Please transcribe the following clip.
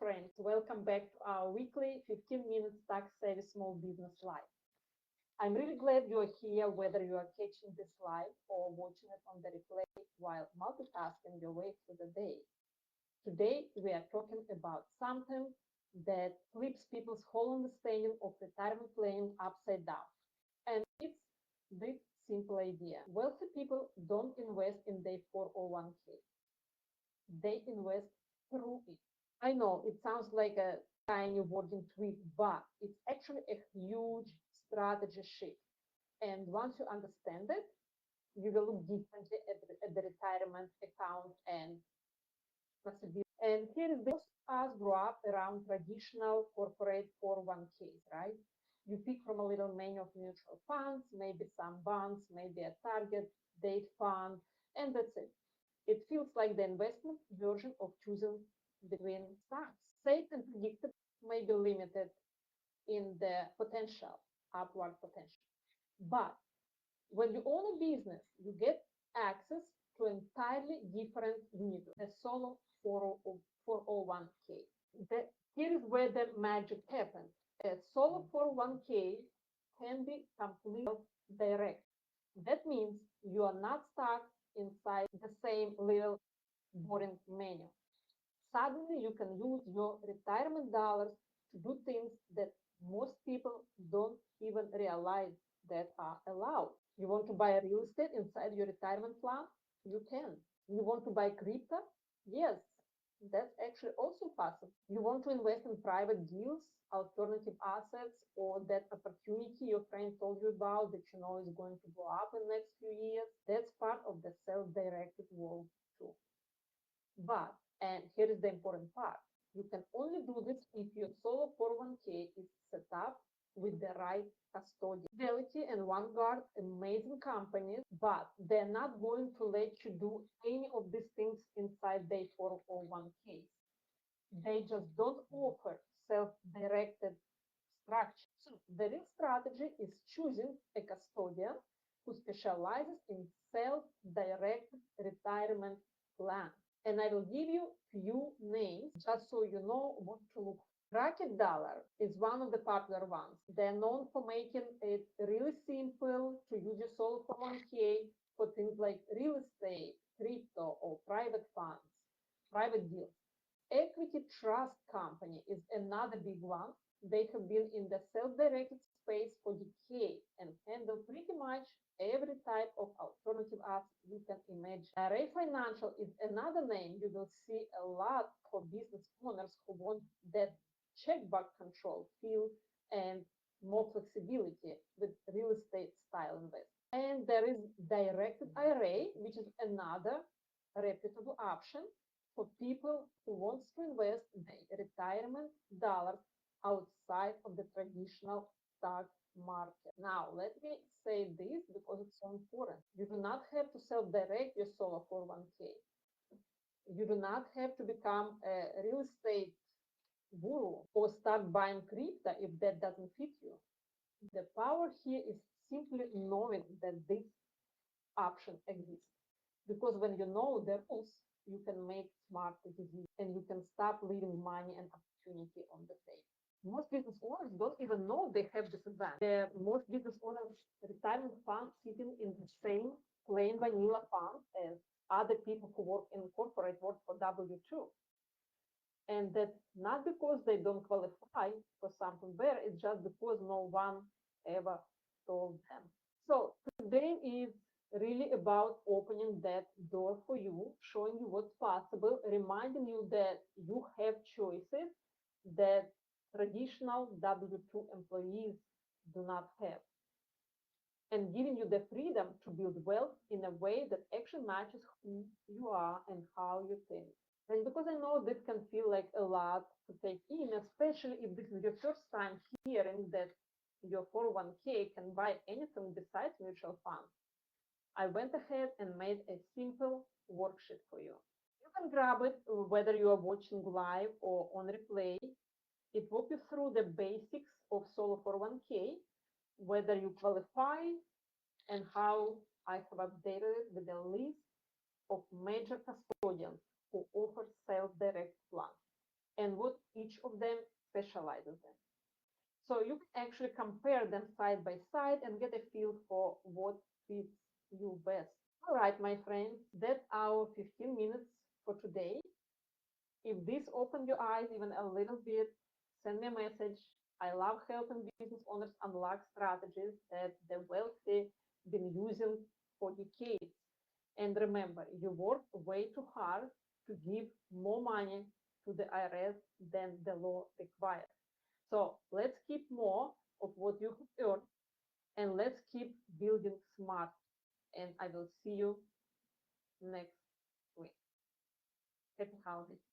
friends, welcome back to our weekly 15 minutes tax-savvy small business live. I'm really glad you are here, whether you are catching this live or watching it on the replay while multitasking your way through the day. Today, we are talking about something that flips people's whole understanding of retirement planning upside down. And it's this simple idea. Wealthy people don't invest in their 401k, they invest through it. I know it sounds like a tiny wording tweak, but it's actually a huge strategy shift. And once you understand it, you will look differently at the retirement account and possibility. And here is most of us grew up around traditional corporate 401ks, right? You pick from a little menu of mutual funds, maybe some bonds, maybe a target date fund, and that's it. It feels like the investment version of choosing between stocks. Safe and predictable, may be limited in the potential, upward potential. But when you own a business, you get access to entirely different universe, the solo 401k. Here is where the magic happens. A solo 401k can be completely direct. That means you are not stuck inside the same little boring menu. Suddenly, you can use your retirement dollars to do things that most people don't even realize that are allowed. You want to buy real estate inside your retirement plan? You can. You want to buy crypto? Yes, that's actually also possible. You want to invest in private deals, alternative assets, or that opportunity your friend told you about that you know is going to go up in the next few years? That's part of the self-directed world too. But, and here is the important part, you can only do this if your solo 401k is set up with the right custodian. Fidelity and Vanguard, amazing companies, but they're not going to let you do any of these things inside their 401ks. They just don't offer self-directed structure. So the real strategy is choosing a custodian who specializes in self-directed retirement plan. And I will give you few names just so you know what to look for. Rocket Dollar is one of the popular ones. They're known for making it really simple to use your solo 401k for things like real estate, crypto, or private funds, private deals. Equity Trust Company is another big one. They have been in the self-directed space for decades and handle pretty much every type of alternative asset you can imagine. Array Financial is another name you will see a lot for business owners who want that checkbox control feel and more flexibility with real estate style investment. And there is Directed IRA, which is another reputable option for people who want to invest their retirement dollars outside of the traditional stock market. Now, let me say this because it's so important. You do not have to self-direct your solo 401k. You do not have to become a real estate guru or start buying crypto if that doesn't fit you. The power here is simply knowing that this option exists. Because when you know the rules, you can make smart decisions and you can stop leaving money and opportunity on the table. Most business owners don't even know they have this advantage. Most business owners' retirement fund sitting in the same plain vanilla fund as other people who work in corporate work for W-2. And that's not because they don't qualify for something better, it's just because no one ever told them. So today is really about opening that door for you, showing you what's possible, reminding you that you have choices that traditional W-2 employees do not have, and giving you the freedom to build wealth in a way that actually matches who you are and how you think. And because I know this can feel like a lot to take in, especially if this is your first time hearing that your 401k can buy anything besides mutual funds, I went ahead and made a simple worksheet for you. You can grab it whether you are watching live or on replay. It walks you through the basics of solo 401k, whether you qualify, and how I have updated it with a list of major custodians who offer self-direct plans. and what each of them specializes in. So you can actually compare them side by side and get a feel for what fits you best. All right, my friends, that's our 15 minutes for today. If this opened your eyes even a little bit, send me a message. I love helping business owners unlock strategies that the wealthy been using for decades. And remember, you work way too hard to give more money to the IRS than the law requires. So let's keep more of what you have earned, and let's keep building smart. And I will see you next week. Happy holidays.